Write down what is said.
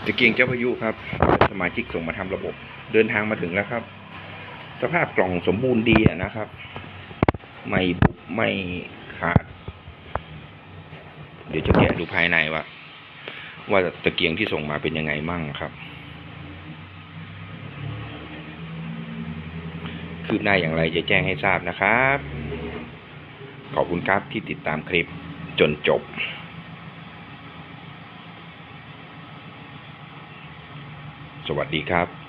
ตะเกียงเจ้าพายุครับสมาชิกส่งมาทำระบบเดินทางมาถึงแล้วครับสภาพกล่องสมบูรณ์ดีนะครับไม่บุบไม่ขาดเดี๋ยวจะแกะดูภายในว่าตะเกียงที่ส่งมาเป็นยังไงมั่งครับคืบหน้าอย่างไรจะแจ้งให้ทราบนะครับขอบคุณครับที่ติดตามคลิปจนจบสวัสดีครับ